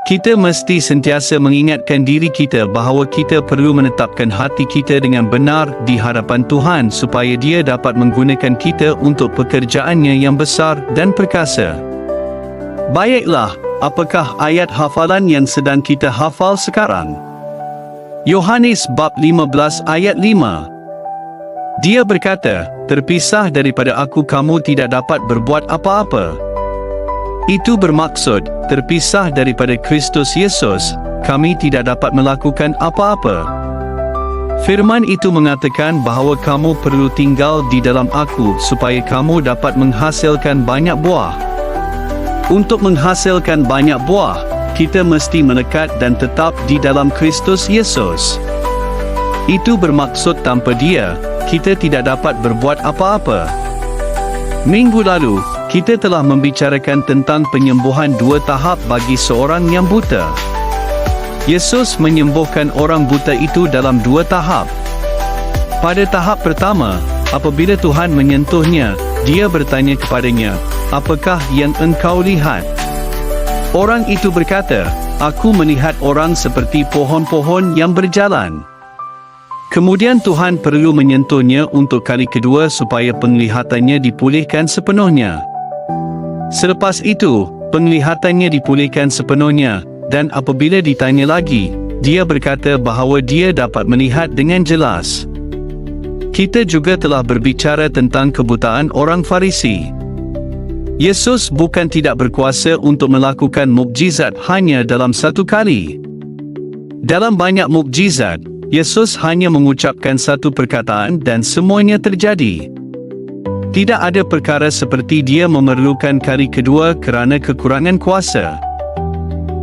Kita mesti sentiasa mengingatkan diri kita bahawa kita perlu menetapkan hati kita dengan benar di hadapan Tuhan supaya Dia dapat menggunakan kita untuk pekerjaannya yang besar dan perkasa. Baiklah, apakah ayat hafalan yang sedang kita hafal sekarang? Yohanes bab 15 ayat 5. Dia berkata, "Terpisah daripada aku kamu tidak dapat berbuat apa-apa." Itu bermaksud, terpisah daripada Kristus Yesus, kami tidak dapat melakukan apa-apa. Firman itu mengatakan bahawa kamu perlu tinggal di dalam aku supaya kamu dapat menghasilkan banyak buah. Untuk menghasilkan banyak buah, kita mesti melekat dan tetap di dalam Kristus Yesus. Itu bermaksud tanpa Dia, kita tidak dapat berbuat apa-apa. Minggu lalu, kita telah membicarakan tentang penyembuhan 2 tahap bagi seorang yang buta. Yesus menyembuhkan orang buta itu dalam 2 tahap. Pada tahap pertama, apabila Tuhan menyentuhnya, Dia bertanya kepadanya, "Apakah yang engkau lihat?" Orang itu berkata, "Aku melihat orang seperti pohon-pohon yang berjalan." Kemudian Tuhan perlu menyentuhnya untuk kali kedua supaya penglihatannya dipulihkan sepenuhnya. Selepas itu, penglihatannya dipulihkan sepenuhnya, dan apabila ditanya lagi, dia berkata bahawa dia dapat melihat dengan jelas. Kita juga telah berbicara tentang kebutaan orang Farisi. Yesus bukan tidak berkuasa untuk melakukan mukjizat hanya dalam satu kali. Dalam banyak mukjizat, Yesus hanya mengucapkan satu perkataan dan semuanya terjadi. Tidak ada perkara seperti Dia memerlukan kali kedua kerana kekurangan kuasa.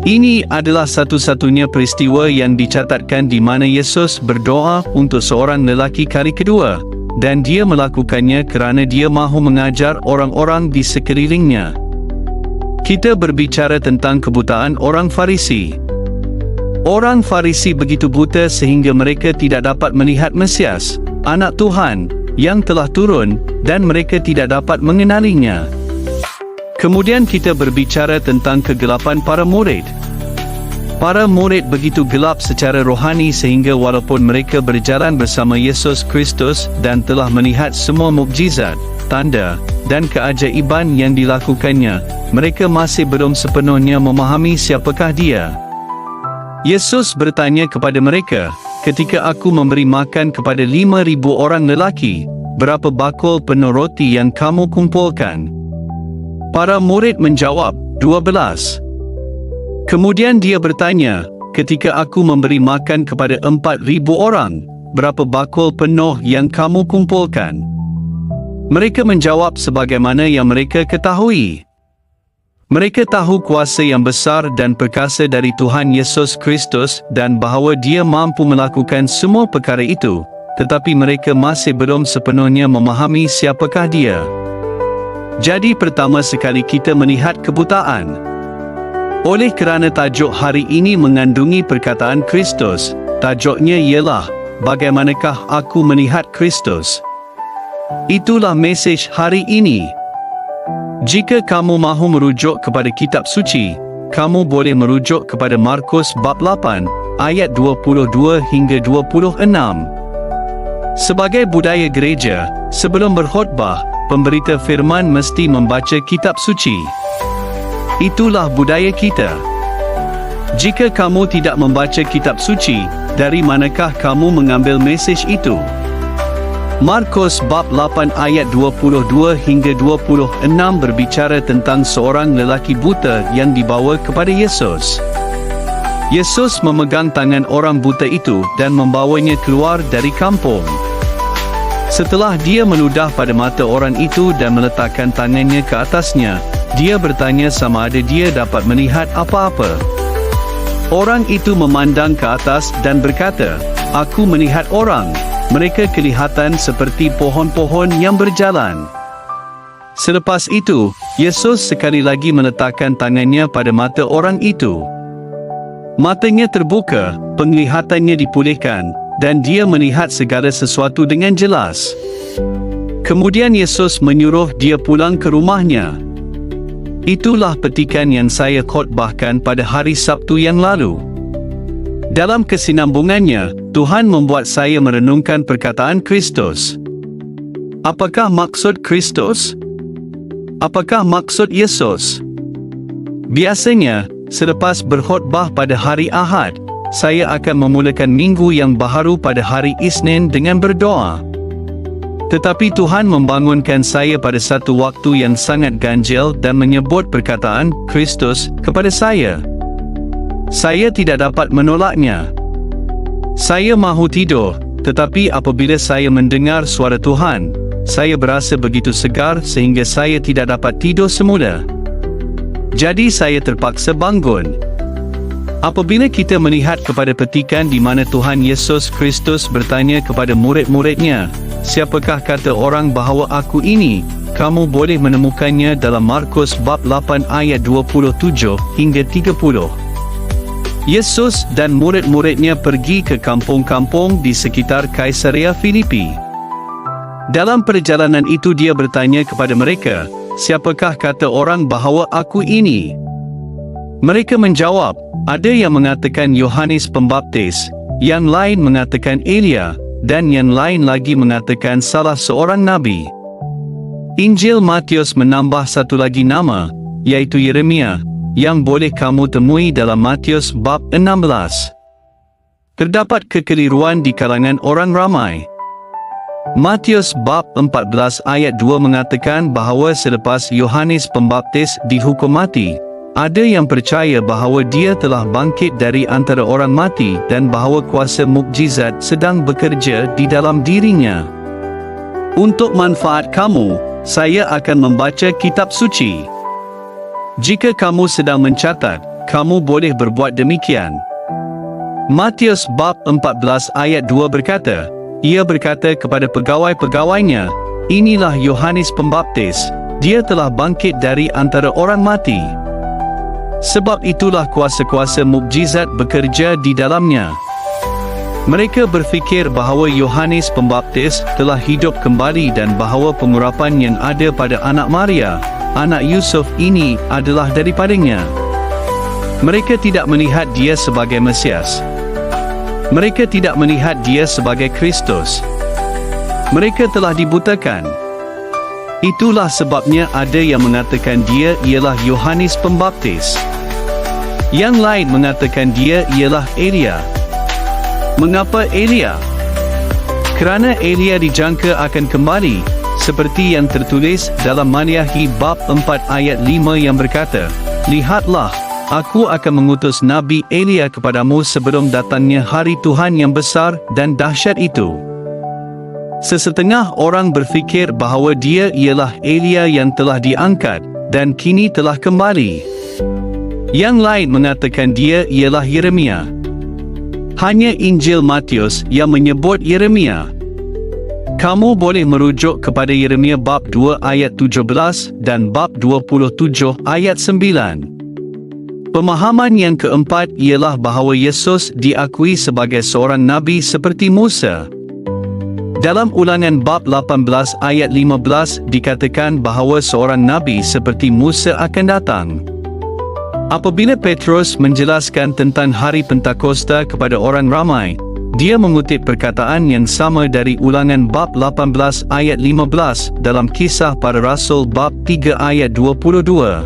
Ini adalah satu-satunya peristiwa yang dicatatkan di mana Yesus berdoa untuk seorang lelaki kali kedua, dan Dia melakukannya kerana Dia mahu mengajar orang-orang di sekelilingnya. Kita berbicara tentang kebutaan orang Farisi. Orang Farisi begitu buta sehingga mereka tidak dapat melihat Mesias, Anak Tuhan, yang telah turun, dan mereka tidak dapat mengenalinya. Kemudian kita berbicara tentang kegelapan para murid. Para murid begitu gelap secara rohani sehingga walaupun mereka berjalan bersama Yesus Kristus dan telah melihat semua mukjizat, tanda, dan keajaiban yang dilakukannya, mereka masih belum sepenuhnya memahami siapakah Dia. Yesus bertanya kepada mereka, "Ketika aku memberi makan kepada 5,000 orang lelaki, berapa bakul penuh roti yang kamu kumpulkan?" Para murid menjawab, 12. Kemudian Dia bertanya, "Ketika aku memberi makan kepada 4,000 orang, berapa bakul penuh yang kamu kumpulkan?" Mereka menjawab sebagaimana yang mereka ketahui. Mereka tahu kuasa yang besar dan perkasa dari Tuhan Yesus Kristus dan bahawa Dia mampu melakukan semua perkara itu, tetapi mereka masih belum sepenuhnya memahami siapakah Dia. Jadi pertama sekali kita melihat kebutaan. Oleh kerana tajuk hari ini mengandungi perkataan Kristus, tajuknya ialah, "Bagaimanakah aku melihat Kristus?" Itulah mesej hari ini. Jika kamu mahu merujuk kepada kitab suci, kamu boleh merujuk kepada Markus bab 8, ayat 22 hingga 26. Sebagai budaya gereja, sebelum berkhutbah, pemberita firman mesti membaca kitab suci. Itulah budaya kita. Jika kamu tidak membaca kitab suci, dari manakah kamu mengambil mesej itu? Markus bab 8 ayat 22 hingga 26 berbicara tentang seorang lelaki buta yang dibawa kepada Yesus. Yesus memegang tangan orang buta itu dan membawanya keluar dari kampung. Setelah Dia meludah pada mata orang itu dan meletakkan tangannya ke atasnya, Dia bertanya sama ada dia dapat melihat apa-apa. Orang itu memandang ke atas dan berkata, "Aku melihat orang. Mereka kelihatan seperti pohon-pohon yang berjalan." Selepas itu, Yesus sekali lagi meletakkan tangannya pada mata orang itu. Matanya terbuka, penglihatannya dipulihkan, dan dia melihat segala sesuatu dengan jelas. Kemudian Yesus menyuruh dia pulang ke rumahnya. Itulah petikan yang saya khotbahkan pada hari Sabtu yang lalu. Dalam kesinambungannya, Tuhan membuat saya merenungkan perkataan Kristus. Apakah maksud Kristus? Apakah maksud Yesus? Biasanya, selepas berkhotbah pada hari Ahad, saya akan memulakan minggu yang baharu pada hari Isnin dengan berdoa. Tetapi Tuhan membangunkan saya pada satu waktu yang sangat ganjil dan menyebut perkataan Kristus kepada saya. Saya tidak dapat menolaknya. Saya mahu tidur, tetapi apabila saya mendengar suara Tuhan, saya berasa begitu segar sehingga saya tidak dapat tidur semula. Jadi saya terpaksa bangun. Apabila kita melihat kepada petikan di mana Tuhan Yesus Kristus bertanya kepada murid-muridnya, "Siapakah kata orang bahawa aku ini?" Kamu boleh menemukannya dalam Markus bab 8 ayat 27 hingga 30. Yesus dan murid-muridnya pergi ke kampung-kampung di sekitar Kaisarea Filipi. Dalam perjalanan itu dia bertanya kepada mereka, "Siapakah kata orang bahawa aku ini?" Mereka menjawab, "Ada yang mengatakan Yohanes Pembaptis, yang lain mengatakan Elia, dan yang lain lagi mengatakan salah seorang nabi." Injil Matius menambah satu lagi nama, yaitu Yeremia, yang boleh kamu temui dalam Matius bab 16. Terdapat kekeliruan di kalangan orang ramai. Matius bab 14 ayat 2 mengatakan bahawa selepas Yohanes Pembaptis dihukum mati, ada yang percaya bahawa dia telah bangkit dari antara orang mati dan bahawa kuasa mukjizat sedang bekerja di dalam dirinya. Untuk manfaat kamu, saya akan membaca kitab suci. Jika kamu sedang mencatat, kamu boleh berbuat demikian. Matius bab 14 ayat 2 berkata, ia berkata kepada pegawai-pegawainya, "Inilah Yohanes Pembaptis, dia telah bangkit dari antara orang mati. Sebab itulah kuasa-kuasa mukjizat bekerja di dalamnya." Mereka berfikir bahawa Yohanes Pembaptis telah hidup kembali dan bahawa pengurapan yang ada pada anak Maria, anak Yusuf ini adalah daripadanya. Mereka tidak melihat dia sebagai Mesias. Mereka tidak melihat dia sebagai Kristus. Mereka telah dibutakan. Itulah sebabnya ada yang mengatakan dia ialah Yohanes Pembaptis. Yang lain mengatakan dia ialah Elia. Mengapa Elia? Kerana Elia dijangka akan kembali, seperti yang tertulis dalam Maliahi bab 4 ayat 5 yang berkata, "Lihatlah, aku akan mengutus Nabi Elia kepadamu sebelum datangnya hari Tuhan yang besar dan dahsyat itu." Sesetengah orang berfikir bahawa dia ialah Elia yang telah diangkat dan kini telah kembali. Yang lain mengatakan dia ialah Yeremia. Hanya Injil Matius yang menyebut Yeremia. Kamu boleh merujuk kepada Yeremia bab 2 ayat 17 dan bab 27 ayat 9. Pemahaman yang keempat ialah bahawa Yesus diakui sebagai seorang nabi seperti Musa. Dalam Ulangan bab 18 ayat 15 dikatakan bahawa seorang nabi seperti Musa akan datang. Apabila Petrus menjelaskan tentang hari Pentakosta kepada orang ramai, dia mengutip perkataan yang sama dari Ulangan bab 18 ayat 15 dalam Kisah Para Rasul bab 3 ayat 22.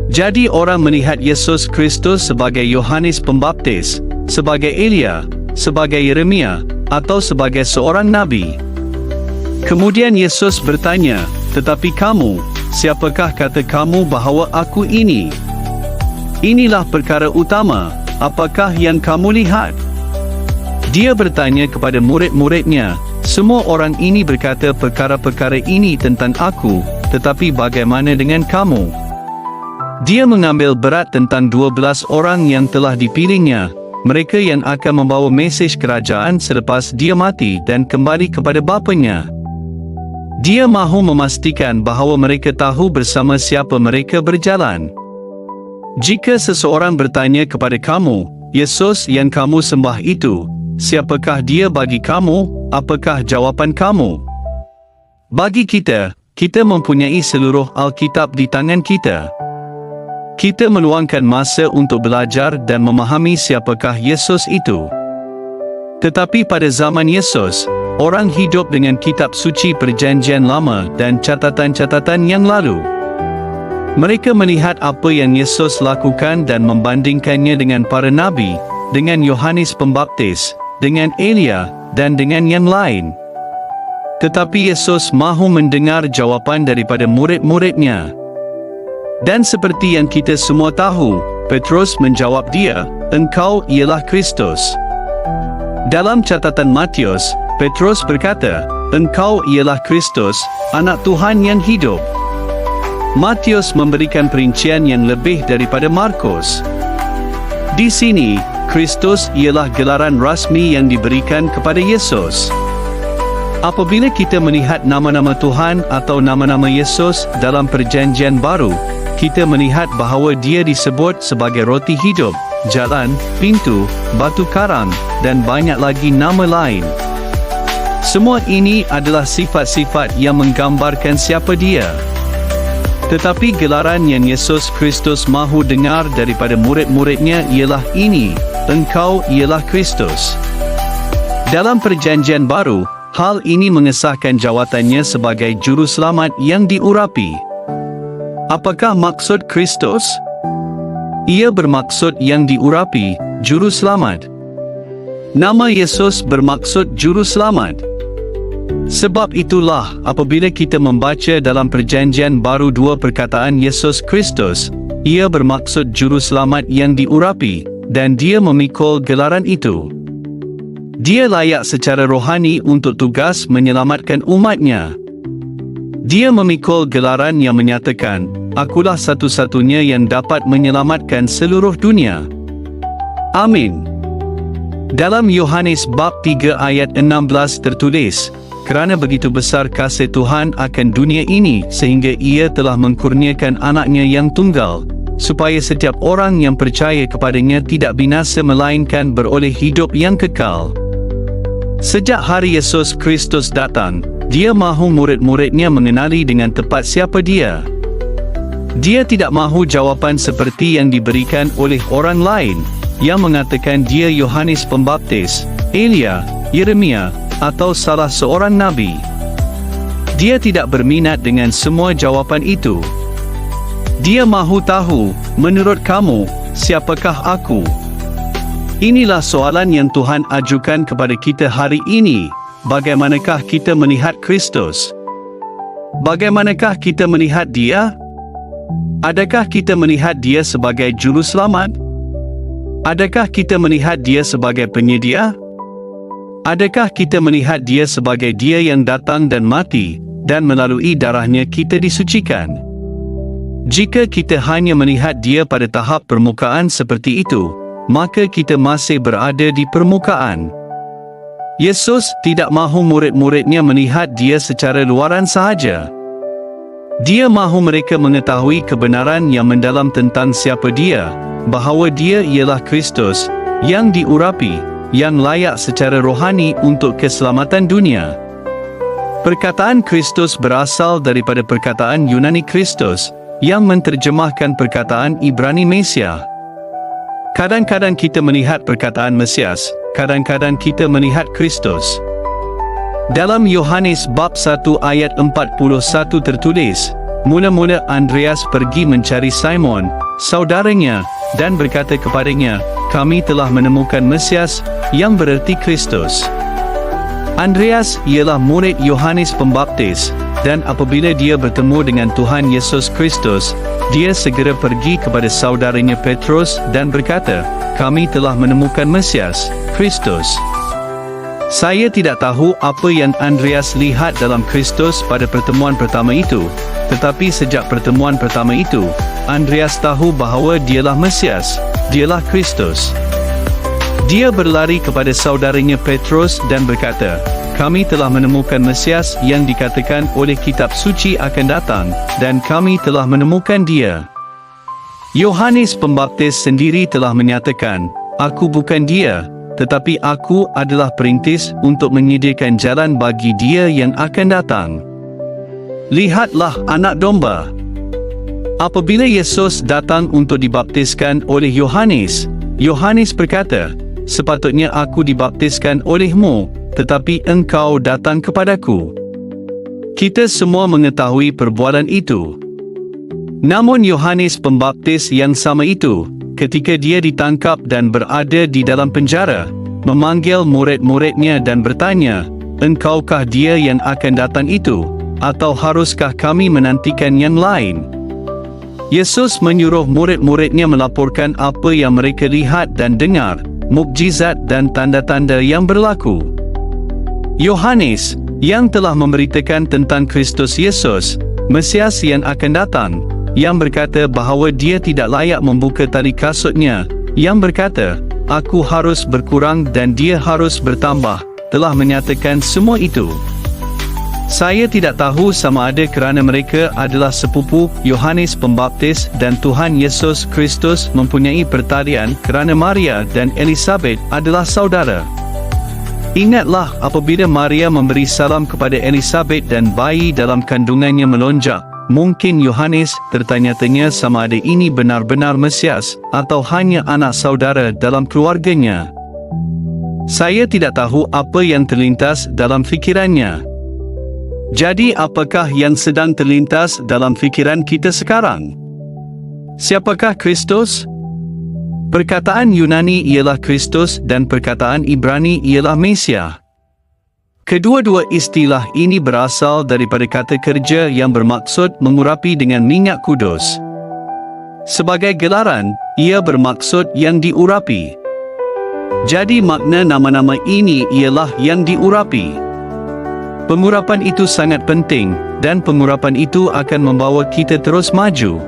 Jadi orang melihat Yesus Kristus sebagai Yohanes Pembaptis, sebagai Elia, sebagai Yeremia, atau sebagai seorang nabi. Kemudian Yesus bertanya, "Tetapi kamu, siapakah kata kamu bahawa aku ini?" Inilah perkara utama, apakah yang kamu lihat? Dia bertanya kepada murid-muridnya, "Semua orang ini berkata perkara-perkara ini tentang aku, tetapi bagaimana dengan kamu?" Dia mengambil berat tentang 12 orang yang telah dipilihnya, mereka yang akan membawa mesej kerajaan selepas dia mati dan kembali kepada Bapanya. Dia mahu memastikan bahawa mereka tahu bersama siapa mereka berjalan. Jika seseorang bertanya kepada kamu, "Yesus yang kamu sembah itu, siapakah dia bagi kamu?" Apakah jawapan kamu? Bagi kita, kita mempunyai seluruh Alkitab di tangan kita. Kita meluangkan masa untuk belajar dan memahami siapakah Yesus itu. Tetapi pada zaman Yesus, orang hidup dengan kitab suci Perjanjian Lama dan catatan-catatan yang lalu. Mereka melihat apa yang Yesus lakukan dan membandingkannya dengan para nabi, dengan Yohanes Pembaptis, dengan Elia, dan dengan yang lain. Tetapi Yesus mahu mendengar jawapan daripada murid-muridnya. Dan seperti yang kita semua tahu, Petrus menjawab dia, "Engkau ialah Kristus." Dalam catatan Matius, Petrus berkata, "Engkau ialah Kristus, Anak Tuhan yang hidup." Matius memberikan perincian yang lebih daripada Markus. Di sini, Kristus ialah gelaran rasmi yang diberikan kepada Yesus. Apabila kita melihat nama-nama Tuhan atau nama-nama Yesus dalam Perjanjian Baru, kita melihat bahawa dia disebut sebagai roti hidup, jalan, pintu, batu karang, dan banyak lagi nama lain. Semua ini adalah sifat-sifat yang menggambarkan siapa dia. Tetapi gelaran yang Yesus Kristus mahu dengar daripada murid-muridnya ialah ini, "Engkau ialah Kristus." Dalam Perjanjian Baru, hal ini mengesahkan jawatannya sebagai juru selamat yang diurapi. Apakah maksud Kristus? Ia bermaksud yang diurapi, juru selamat. Nama Yesus bermaksud juru selamat. Sebab itulah apabila kita membaca dalam Perjanjian Baru dua perkataan Yesus Kristus, ia bermaksud juru selamat yang diurapi, dan dia memikul gelaran itu. Dia layak secara rohani untuk tugas menyelamatkan umatnya. Dia memikul gelaran yang menyatakan, "Akulah satu-satunya yang dapat menyelamatkan seluruh dunia." Amin. Dalam Yohanes bab 3 ayat 16 tertulis, "Kerana begitu besar kasih Tuhan akan dunia ini sehingga ia telah mengkurniakan anaknya yang tunggal, supaya setiap orang yang percaya kepadanya tidak binasa melainkan beroleh hidup yang kekal." Sejak hari Yesus Kristus datang, dia mahu murid-muridnya mengenali dengan tepat siapa dia. Dia tidak mahu jawapan seperti yang diberikan oleh orang lain, yang mengatakan dia Yohanes Pembaptis, Elia, Yeremia, atau salah seorang nabi. Dia tidak berminat dengan semua jawapan itu. Dia mahu tahu, "Menurut kamu, siapakah aku?" Inilah soalan yang Tuhan ajukan kepada kita hari ini. Bagaimanakah kita melihat Kristus? Bagaimanakah kita melihat Dia? Adakah kita melihat Dia sebagai juru selamat? Adakah kita melihat Dia sebagai penyedia? Adakah kita melihat Dia sebagai Dia yang datang dan mati, dan melalui darahnya kita disucikan? Jika kita hanya melihat Dia pada tahap permukaan seperti itu, maka kita masih berada di permukaan. Yesus tidak mahu murid-muridnya melihat Dia secara luaran sahaja. Dia mahu mereka mengetahui kebenaran yang mendalam tentang siapa Dia, bahawa Dia ialah Kristus, yang diurapi, yang layak secara rohani untuk keselamatan dunia. Perkataan Kristus berasal daripada perkataan Yunani Kristus, yang menterjemahkan perkataan Ibrani Mesia. Kadang-kadang kita melihat perkataan Mesias, kadang-kadang kita melihat Kristus. Dalam Yohanes bab 1 ayat 41 tertulis, "Mula-mula Andreas pergi mencari Simon, saudaranya, dan berkata kepadanya, 'Kami telah menemukan Mesias,' yang bererti Kristus." Andreas ialah murid Yohanes Pembaptis, dan apabila dia bertemu dengan Tuhan Yesus Kristus, dia segera pergi kepada saudaranya Petrus dan berkata, "Kami telah menemukan Mesias, Kristus." Saya tidak tahu apa yang Andreas lihat dalam Kristus pada pertemuan pertama itu, tetapi sejak pertemuan pertama itu, Andreas tahu bahawa dialah Mesias, dialah Kristus. Dia berlari kepada saudaranya Petrus dan berkata, "Kami telah menemukan Mesias yang dikatakan oleh kitab suci akan datang, dan kami telah menemukan Dia." Yohanes Pembaptis sendiri telah menyatakan, "Aku bukan Dia, tetapi aku adalah perintis untuk menyediakan jalan bagi Dia yang akan datang." Lihatlah anak domba. Apabila Yesus datang untuk dibaptiskan oleh Yohanes, Yohanes berkata, "Sepatutnya aku dibaptiskan olehmu, tetapi engkau datang kepadaku." Kita semua mengetahui perbualan itu. Namun Yohanes Pembaptis yang sama itu, ketika dia ditangkap dan berada di dalam penjara, memanggil murid-muridnya dan bertanya, "Engkaukah dia yang akan datang itu, atau haruskah kami menantikan yang lain?" Yesus menyuruh murid-muridnya melaporkan apa yang mereka lihat dan dengar, mukjizat dan tanda-tanda yang berlaku. Yohanes, yang telah memberitakan tentang Kristus Yesus, Mesias yang akan datang, yang berkata bahawa dia tidak layak membuka tali kasutnya, yang berkata, "Aku harus berkurang dan dia harus bertambah," telah menyatakan semua itu. Saya tidak tahu sama ada kerana mereka adalah sepupu Yohanes Pembaptis dan Tuhan Yesus Kristus mempunyai pertalian kerana Maria dan Elisabet adalah saudara. Ingatlah apabila Maria memberi salam kepada Elisabet dan bayi dalam kandungannya melonjak, mungkin Yohanes tertanya-tanya sama ada ini benar-benar Mesias atau hanya anak saudara dalam keluarganya. Saya tidak tahu apa yang terlintas dalam fikirannya. Jadi apakah yang sedang terlintas dalam fikiran kita sekarang? Siapakah Kristus? Perkataan Yunani ialah Kristus dan perkataan Ibrani ialah Mesia. Kedua-dua istilah ini berasal daripada kata kerja yang bermaksud mengurapi dengan minyak kudus. Sebagai gelaran, ia bermaksud yang diurapi. Jadi makna nama-nama ini ialah yang diurapi. Pengurapan itu sangat penting, dan pengurapan itu akan membawa kita terus maju.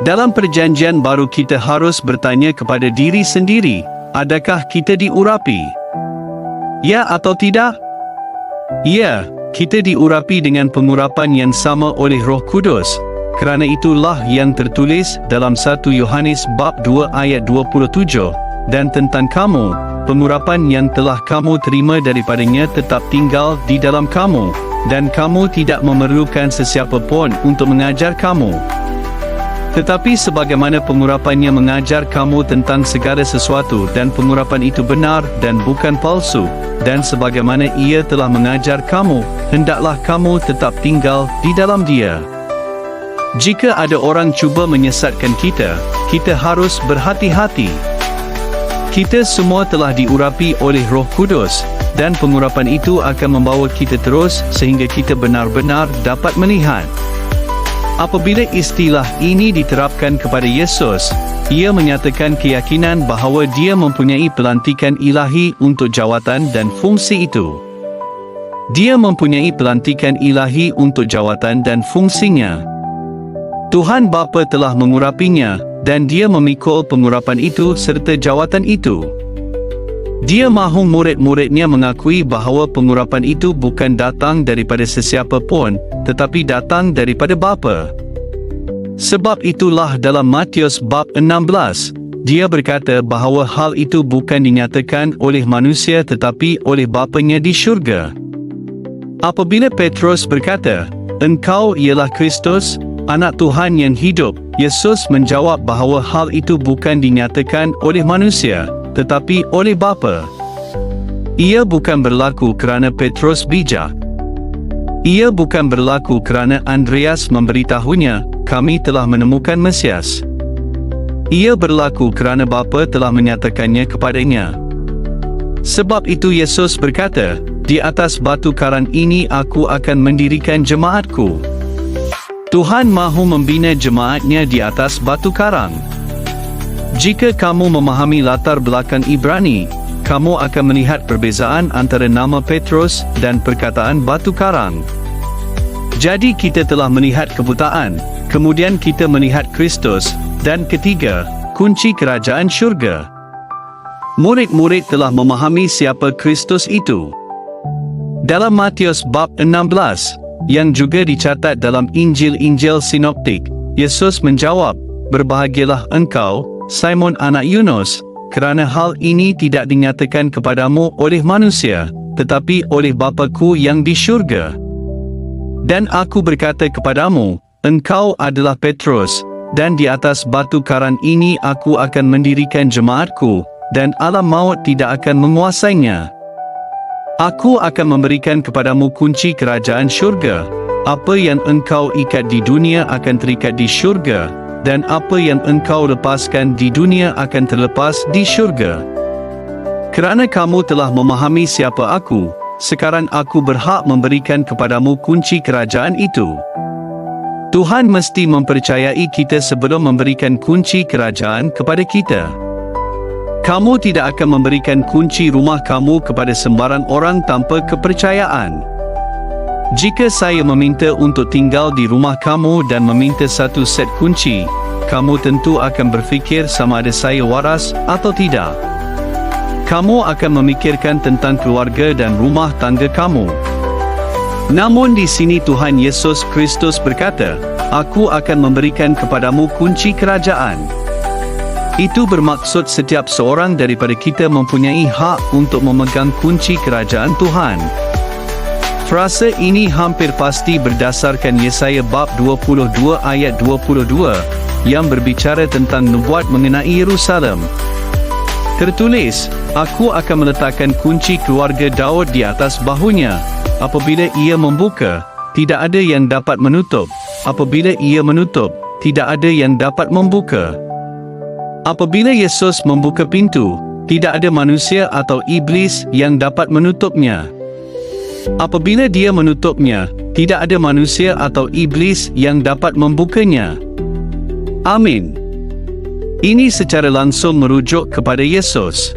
Dalam perjanjian baru kita harus bertanya kepada diri sendiri, adakah kita diurapi? Ya atau tidak? Ya, kita diurapi dengan pengurapan yang sama oleh Roh Kudus. Kerana itulah yang tertulis dalam 1 Yohanes bab 2 ayat 27, "Dan tentang kamu, pengurapan yang telah kamu terima daripadanya tetap tinggal di dalam kamu, dan kamu tidak memerlukan sesiapa pun untuk mengajar kamu. Tetapi sebagaimana pengurapannya mengajar kamu tentang segala sesuatu dan pengurapan itu benar dan bukan palsu, dan sebagaimana ia telah mengajar kamu, hendaklah kamu tetap tinggal di dalam dia." Jika ada orang cuba menyesatkan kita, kita harus berhati-hati. Kita semua telah diurapi oleh Roh Kudus, dan pengurapan itu akan membawa kita terus sehingga kita benar-benar dapat melihat. Apabila istilah ini diterapkan kepada Yesus, ia menyatakan keyakinan bahawa dia mempunyai pelantikan ilahi untuk jawatan dan fungsi itu. Dia mempunyai pelantikan ilahi untuk jawatan dan fungsinya. Tuhan Bapa telah mengurapinya, dan dia memikul pengurapan itu serta jawatan itu. Dia mahu murid-muridnya mengakui bahawa pengurapan itu bukan datang daripada sesiapa pun, tetapi datang daripada Bapa. Sebab itulah dalam Matius bab 16, dia berkata bahawa hal itu bukan dinyatakan oleh manusia tetapi oleh Bapanya di syurga. Apabila Petrus berkata, "Engkau ialah Kristus, Anak Tuhan yang hidup," Yesus menjawab bahawa hal itu bukan dinyatakan oleh manusia, tetapi oleh Bapa. Ia bukan berlaku kerana Petrus bijak. Ia bukan berlaku kerana Andreas memberitahunya, "Kami telah menemukan Mesias." Ia berlaku kerana Bapa telah menyatakannya kepadanya. Sebab itu Yesus berkata, "Di atas batu karang ini aku akan mendirikan jemaatku." Tuhan mahu membina jemaatnya di atas batu karang. Jika kamu memahami latar belakang Ibrani, kamu akan melihat perbezaan antara nama Petrus dan perkataan batu karang. Jadi kita telah melihat kebutaan, kemudian kita melihat Kristus, dan ketiga, kunci kerajaan syurga. Murid-murid telah memahami siapa Kristus itu. Dalam Matius bab 16, yang juga dicatat dalam Injil-Injil Sinoptik, Yesus menjawab, "Berbahagialah engkau, Simon anak Yunus, kerana hal ini tidak dinyatakan kepadamu oleh manusia, tetapi oleh Bapa-Ku yang di syurga. Dan aku berkata kepadamu, engkau adalah Petrus, dan di atas batu karang ini aku akan mendirikan jemaatku, dan alam maut tidak akan menguasainya. Aku akan memberikan kepadamu kunci kerajaan syurga. Apa yang engkau ikat di dunia akan terikat di syurga, dan apa yang engkau lepaskan di dunia akan terlepas di syurga. Kerana kamu telah memahami siapa aku, sekarang aku berhak memberikan kepadamu kunci kerajaan itu. Tuhan mesti mempercayai kita sebelum memberikan kunci kerajaan kepada kita. Kamu tidak akan memberikan kunci rumah kamu kepada sembarang orang tanpa kepercayaan. Jika saya meminta untuk tinggal di rumah kamu dan meminta satu set kunci, kamu tentu akan berfikir sama ada saya waras atau tidak. Kamu akan memikirkan tentang keluarga dan rumah tangga kamu. Namun di sini Tuhan Yesus Kristus berkata, aku akan memberikan kepadamu kunci kerajaan. Itu bermaksud setiap seorang daripada kita mempunyai hak untuk memegang kunci kerajaan Tuhan. Frasa ini hampir pasti berdasarkan Yesaya bab 22 ayat 22, yang berbicara tentang nubuat mengenai Yerusalem. Tertulis, aku akan meletakkan kunci keluarga Daud di atas bahunya. Apabila ia membuka, tidak ada yang dapat menutup. Apabila ia menutup, tidak ada yang dapat membuka. Apabila Yesus membuka pintu, tidak ada manusia atau iblis yang dapat menutupnya. Apabila dia menutupnya, tidak ada manusia atau iblis yang dapat membukanya. Amin. Ini secara langsung merujuk kepada Yesus.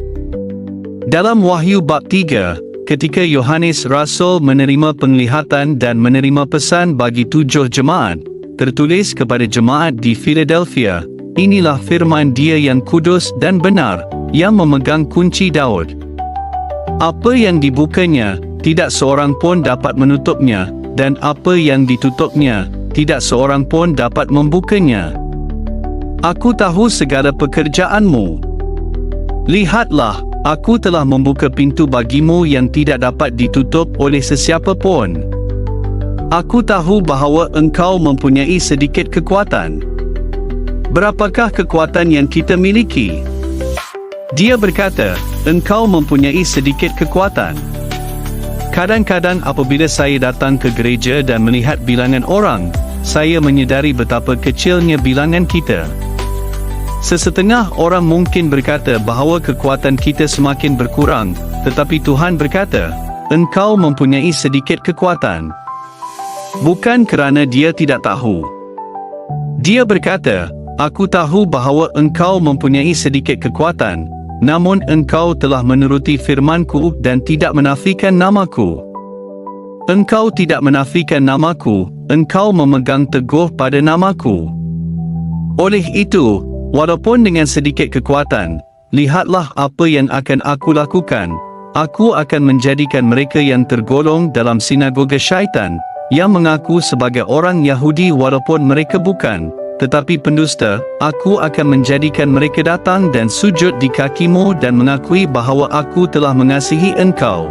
Dalam Wahyu bab 3, ketika Yohanes Rasul menerima penglihatan dan menerima pesan bagi 7 jemaat, tertulis kepada jemaat di Philadelphia, inilah firman Dia yang kudus dan benar, yang memegang kunci Daud. Apa yang dibukanya, tidak seorang pun dapat menutupnya, dan apa yang ditutupnya, tidak seorang pun dapat membukanya. Aku tahu segala pekerjaanmu. Lihatlah, aku telah membuka pintu bagimu yang tidak dapat ditutup oleh sesiapa pun. Aku tahu bahawa engkau mempunyai sedikit kekuatan. Berapakah kekuatan yang kita miliki? Dia berkata, engkau mempunyai sedikit kekuatan. Kadang-kadang apabila saya datang ke gereja dan melihat bilangan orang, saya menyedari betapa kecilnya bilangan kita. Sesetengah orang mungkin berkata bahawa kekuatan kita semakin berkurang, tetapi Tuhan berkata, engkau mempunyai sedikit kekuatan. Bukan kerana dia tidak tahu. Dia berkata, aku tahu bahawa engkau mempunyai sedikit kekuatan, namun engkau telah menuruti firman-Ku dan tidak menafikan nama-Ku. Engkau tidak menafikan nama-Ku, engkau memegang teguh pada nama-Ku. Oleh itu, walaupun dengan sedikit kekuatan, lihatlah apa yang akan aku lakukan. Aku akan menjadikan mereka yang tergolong dalam sinagoga syaitan, yang mengaku sebagai orang Yahudi walaupun mereka bukan, tetapi pendusta. Aku akan menjadikan mereka datang dan sujud di kakimu dan mengakui bahawa aku telah mengasihi engkau.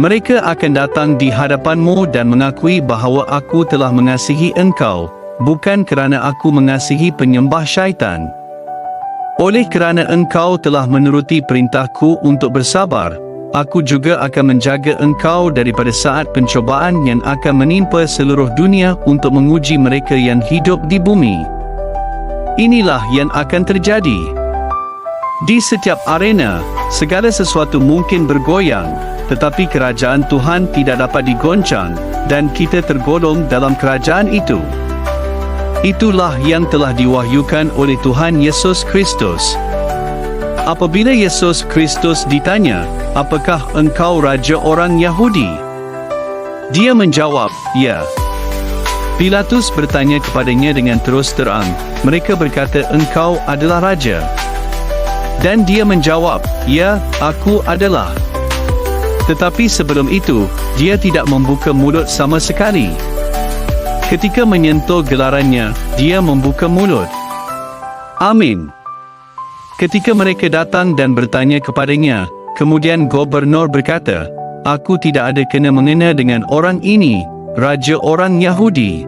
Mereka akan datang di hadapanmu dan mengakui bahawa aku telah mengasihi engkau, bukan kerana aku mengasihi penyembah syaitan. Oleh kerana engkau telah menuruti perintahku untuk bersabar, aku juga akan menjaga engkau daripada saat pencobaan yang akan menimpa seluruh dunia untuk menguji mereka yang hidup di bumi. Inilah yang akan terjadi. Di setiap arena, segala sesuatu mungkin bergoyang, tetapi kerajaan Tuhan tidak dapat digoncang, dan kita tergolong dalam kerajaan itu. Itulah yang telah diwahyukan oleh Tuhan Yesus Kristus. Apabila Yesus Kristus ditanya, apakah engkau raja orang Yahudi? Dia menjawab, ya. Pilatus bertanya kepadanya dengan terus terang, mereka berkata engkau adalah raja. Dan dia menjawab, ya, aku adalah. Tetapi sebelum itu, dia tidak membuka mulut sama sekali. Ketika menyentuh gelarannya, dia membuka mulut. Amin. Ketika mereka datang dan bertanya kepadanya, kemudian gubernur berkata, aku tidak ada kena mengena dengan orang ini. raja orang Yahudi.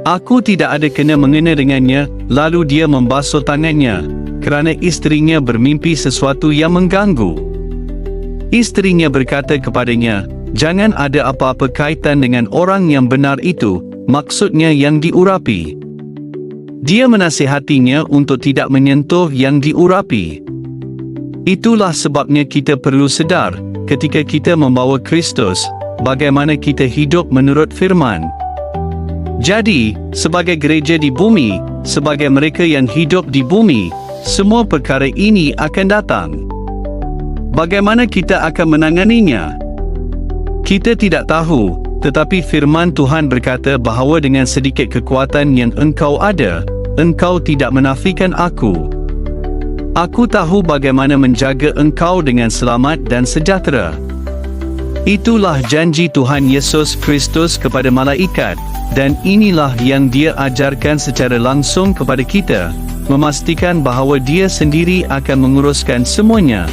Aku tidak ada kena-mengena dengannya." Lalu dia membasuh tangannya, kerana isterinya bermimpi sesuatu yang mengganggu. Isterinya berkata kepadanya, "Jangan ada apa-apa kaitan dengan orang yang benar itu," maksudnya yang diurapi. Dia menasihatinya untuk tidak menyentuh yang diurapi. Itulah sebabnya kita perlu sedar, ketika kita membawa Kristus, bagaimana kita hidup menurut firman. Jadi, sebagai gereja di bumi, sebagai mereka yang hidup di bumi, semua perkara ini akan datang. Bagaimana kita akan menanganinya? Kita tidak tahu, tetapi firman Tuhan berkata bahawa dengan sedikit kekuatan yang engkau ada, engkau tidak menafikan aku. Aku tahu bagaimana menjaga engkau dengan selamat dan sejahtera. Itulah janji Tuhan Yesus Kristus kepada malaikat, dan inilah yang Dia ajarkan secara langsung kepada kita, memastikan bahawa Dia sendiri akan menguruskan semuanya.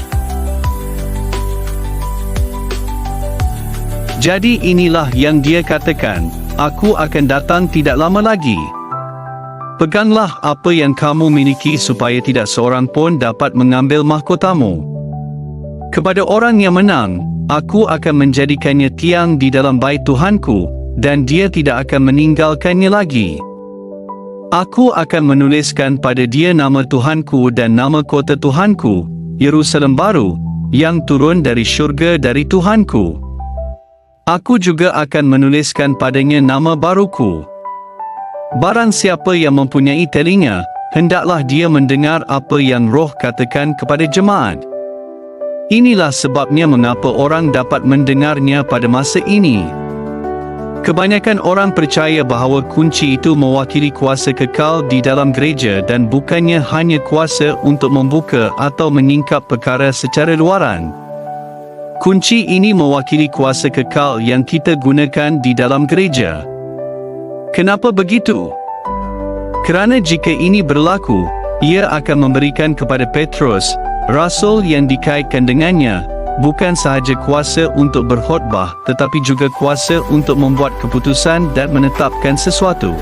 Jadi inilah yang Dia katakan, "Aku akan datang tidak lama lagi." Peganglah apa yang kamu miliki supaya tidak seorang pun dapat mengambil mahkotamu. Kepada orang yang menang, aku akan menjadikannya tiang di dalam bait Tuhanku, dan dia tidak akan meninggalkannya lagi. Aku akan menuliskan pada dia nama Tuhanku dan nama kota Tuhanku, Yerusalem baru, yang turun dari syurga dari Tuhanku. Aku juga akan menuliskan padanya nama baruku. Barang siapa yang mempunyai telinga, hendaklah dia mendengar apa yang Roh katakan kepada jemaat. Inilah sebabnya mengapa orang dapat mendengarnya pada masa ini. Kebanyakan orang percaya bahawa kunci itu mewakili kuasa kekal di dalam gereja dan bukannya hanya kuasa untuk membuka atau menyingkap perkara secara luaran. Kunci ini mewakili kuasa kekal yang kita gunakan di dalam gereja. Kenapa begitu? Kerana jika ini berlaku, ia akan memberikan kepada Petrus, rasul yang dikaitkan dengannya, bukan sahaja kuasa untuk berkhotbah, tetapi juga kuasa untuk membuat keputusan dan menetapkan sesuatu.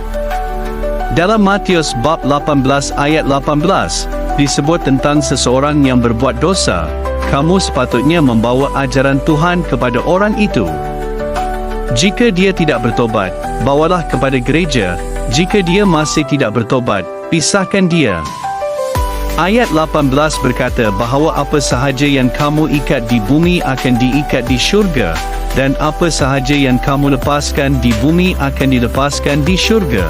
Dalam Matius bab 18 ayat 18, disebut tentang seseorang yang berbuat dosa, kamu sepatutnya membawa ajaran Tuhan kepada orang itu. Jika dia tidak bertobat, bawalah kepada gereja. Jika dia masih tidak bertobat, pisahkan dia. Ayat 18 berkata bahawa apa sahaja yang kamu ikat di bumi akan diikat di syurga, dan apa sahaja yang kamu lepaskan di bumi akan dilepaskan di syurga.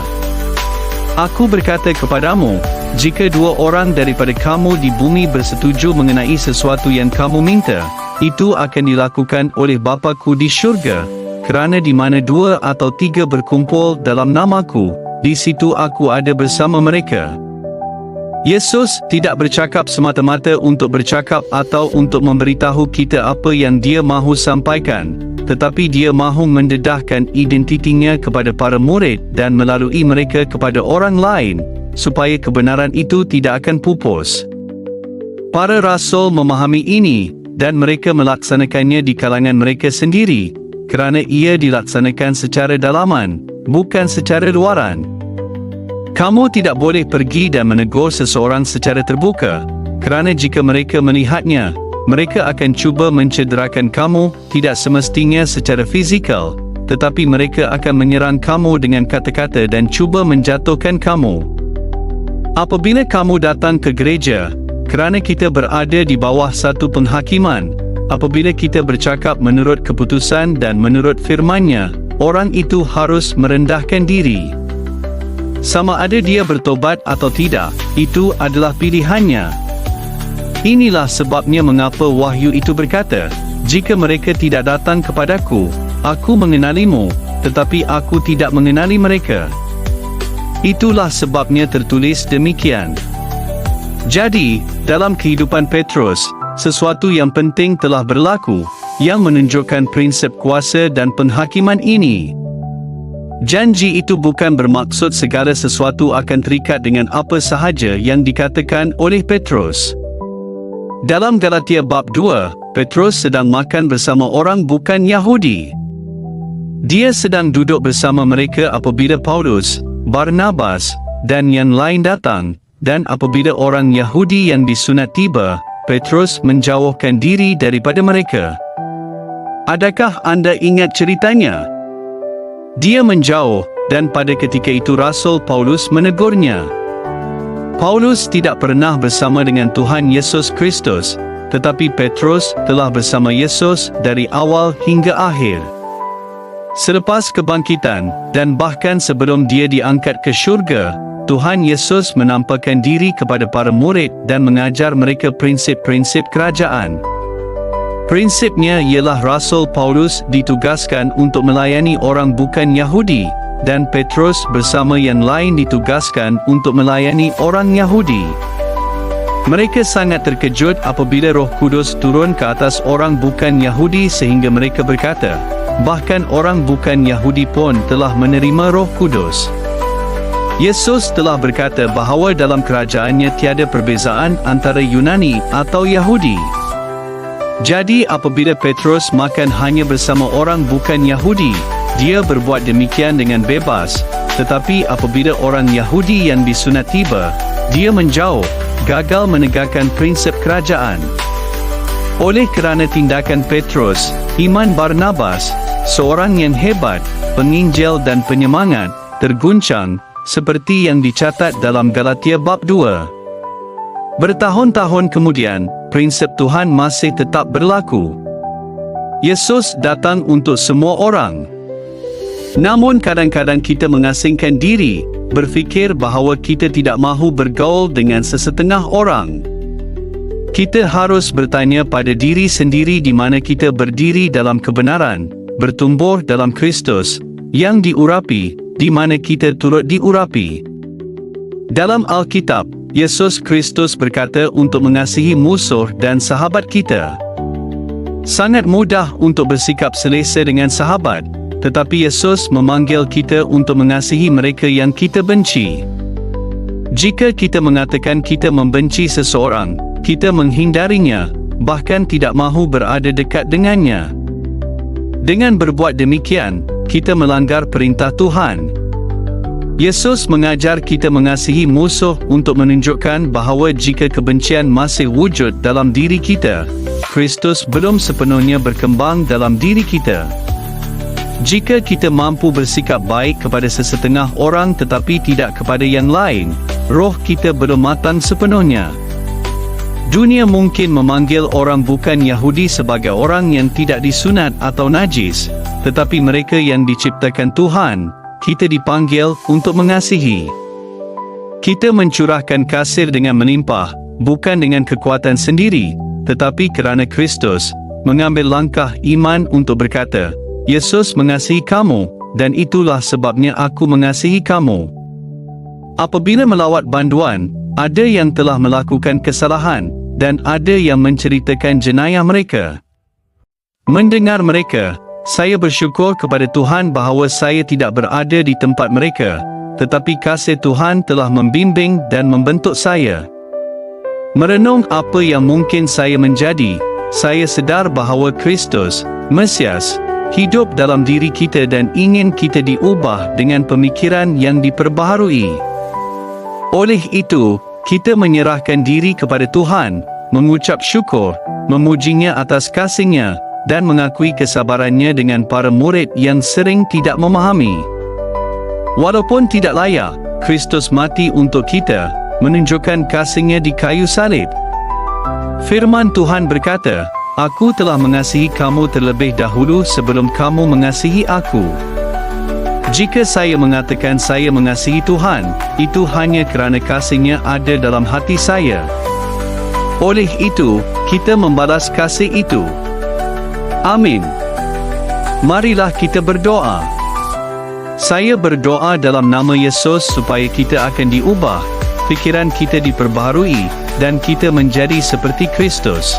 Aku berkata kepadamu, jika dua orang daripada kamu di bumi bersetuju mengenai sesuatu yang kamu minta, itu akan dilakukan oleh Bapaku di syurga. Kerana di mana dua atau tiga berkumpul dalam namaku, di situ aku ada bersama mereka. Yesus tidak bercakap semata-mata untuk bercakap atau untuk memberitahu kita apa yang Dia mahu sampaikan, tetapi Dia mahu mendedahkan identitinya kepada para murid dan melalui mereka kepada orang lain, supaya kebenaran itu tidak akan pupus. Para rasul memahami ini, dan mereka melaksanakannya di kalangan mereka sendiri, kerana ia dilaksanakan secara dalaman, bukan secara luaran. Kamu tidak boleh pergi dan menegur seseorang secara terbuka, kerana jika mereka melihatnya, mereka akan cuba mencederakan kamu, tidak semestinya secara fizikal, tetapi mereka akan menyerang kamu dengan kata-kata dan cuba menjatuhkan kamu. Apabila kamu datang ke gereja, kerana kita berada di bawah satu penghakiman, apabila kita bercakap menurut keputusan dan menurut firman-Nya, orang itu harus merendahkan diri. Sama ada dia bertobat atau tidak, itu adalah pilihannya. Inilah sebabnya mengapa wahyu itu berkata, jika mereka tidak datang kepadaku, aku mengenalimu, tetapi aku tidak mengenali mereka. Itulah sebabnya tertulis demikian. Jadi, dalam kehidupan Petrus, sesuatu yang penting telah berlaku, yang menunjukkan prinsip kuasa dan penghakiman ini. Janji itu bukan bermaksud segala sesuatu akan terikat dengan apa sahaja yang dikatakan oleh Petrus. Dalam Galatia bab 2, Petrus sedang makan bersama orang bukan Yahudi. Dia sedang duduk bersama mereka apabila Paulus, Barnabas, dan yang lain datang, dan apabila orang Yahudi yang disunat tiba, Petrus menjauhkan diri daripada mereka. Adakah anda ingat ceritanya? Dia menjauh, dan pada ketika itu Rasul Paulus menegurnya. Paulus tidak pernah bersama dengan Tuhan Yesus Kristus, tetapi Petrus telah bersama Yesus dari awal hingga akhir. Selepas kebangkitan, dan bahkan sebelum dia diangkat ke syurga, Tuhan Yesus menampakkan diri kepada para murid dan mengajar mereka prinsip-prinsip kerajaan. Prinsipnya ialah Rasul Paulus ditugaskan untuk melayani orang bukan Yahudi, dan Petrus bersama yang lain ditugaskan untuk melayani orang Yahudi. Mereka sangat terkejut apabila Roh Kudus turun ke atas orang bukan Yahudi sehingga mereka berkata, bahkan orang bukan Yahudi pun telah menerima Roh Kudus. Yesus telah berkata bahawa dalam kerajaannya tiada perbezaan antara Yunani atau Yahudi. Jadi apabila Petrus makan hanya bersama orang bukan Yahudi, dia berbuat demikian dengan bebas, tetapi apabila orang Yahudi yang disunat tiba, dia menjauh, gagal menegakkan prinsip kerajaan. Oleh kerana tindakan Petrus, iman Barnabas, seorang yang hebat, penginjil dan penyemangat, terguncang, seperti yang dicatat dalam Galatia bab 2. Bertahun-tahun kemudian, prinsip Tuhan masih tetap berlaku. Yesus datang untuk semua orang. Namun kadang-kadang kita mengasingkan diri, berfikir bahawa kita tidak mahu bergaul dengan sesetengah orang. Kita harus bertanya pada diri sendiri di mana kita berdiri dalam kebenaran, bertumbuh dalam Kristus, yang diurapi, di mana kita turut diurapi. Dalam Alkitab, Yesus Kristus berkata untuk mengasihi musuh dan sahabat kita. Sangat mudah untuk bersikap selesa dengan sahabat, tetapi Yesus memanggil kita untuk mengasihi mereka yang kita benci. Jika kita mengatakan kita membenci seseorang, kita menghindarinya, bahkan tidak mahu berada dekat dengannya. Dengan berbuat demikian, kita melanggar perintah Tuhan. Yesus mengajar kita mengasihi musuh untuk menunjukkan bahawa jika kebencian masih wujud dalam diri kita, Kristus belum sepenuhnya berkembang dalam diri kita. Jika kita mampu bersikap baik kepada sesetengah orang tetapi tidak kepada yang lain, roh kita belum matang sepenuhnya. Dunia mungkin memanggil orang bukan Yahudi sebagai orang yang tidak disunat atau najis, tetapi mereka yang diciptakan Tuhan, kita dipanggil untuk mengasihi. Kita mencurahkan kasih dengan melimpah, bukan dengan kekuatan sendiri, tetapi kerana Kristus mengambil langkah iman untuk berkata, Yesus mengasihi kamu, dan itulah sebabnya aku mengasihi kamu. Apabila melawat banduan, ada yang telah melakukan kesalahan, dan ada yang menceritakan jenayah mereka. Mendengar mereka, saya bersyukur kepada Tuhan bahawa saya tidak berada di tempat mereka, tetapi kasih Tuhan telah membimbing dan membentuk saya. Merenung apa yang mungkin saya menjadi, saya sedar bahawa Kristus, Mesias, hidup dalam diri kita dan ingin kita diubah dengan pemikiran yang diperbaharui. Oleh itu, kita menyerahkan diri kepada Tuhan, mengucap syukur, memujinya atas kasih-Nya, dan mengakui kesabarannya dengan para murid yang sering tidak memahami. Walaupun tidak layak, Kristus mati untuk kita, menunjukkan kasih-Nya di kayu salib. Firman Tuhan berkata, Aku telah mengasihi kamu terlebih dahulu sebelum kamu mengasihi aku. Jika saya mengatakan saya mengasihi Tuhan, itu hanya kerana kasih-Nya ada dalam hati saya. Oleh itu, kita membalas kasih itu. Amin. Marilah kita berdoa. Saya berdoa dalam nama Yesus supaya kita akan diubah, fikiran kita diperbaharui, dan kita menjadi seperti Kristus.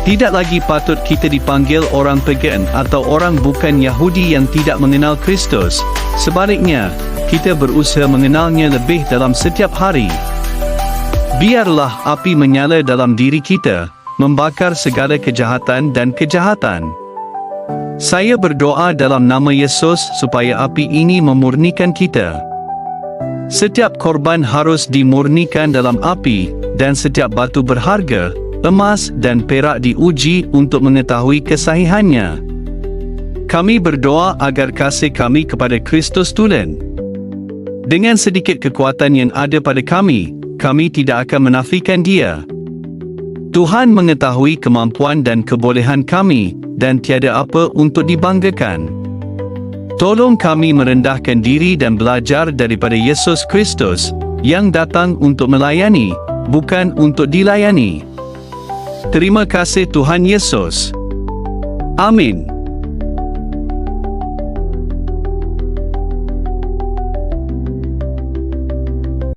Tidak lagi patut kita dipanggil orang pagan atau orang bukan Yahudi yang tidak mengenal Kristus. Sebaliknya, kita berusaha mengenalnya lebih dalam setiap hari. Biarlah api menyala dalam diri kita, membakar segala kejahatan dan kejahatan. Saya berdoa dalam nama Yesus supaya api ini memurnikan kita. Setiap korban harus dimurnikan dalam api, dan setiap batu berharga, emas dan perak diuji untuk mengetahui kesahihannya. Kami berdoa agar kasih kami kepada Kristus tulen. Dengan sedikit kekuatan yang ada pada kami tidak akan menafikan Dia. Tuhan mengetahui kemampuan dan kebolehan kami, dan tiada apa untuk dibanggakan. Tolong kami merendahkan diri dan belajar daripada Yesus Kristus, yang datang untuk melayani, bukan untuk dilayani. Terima kasih Tuhan Yesus. Amin.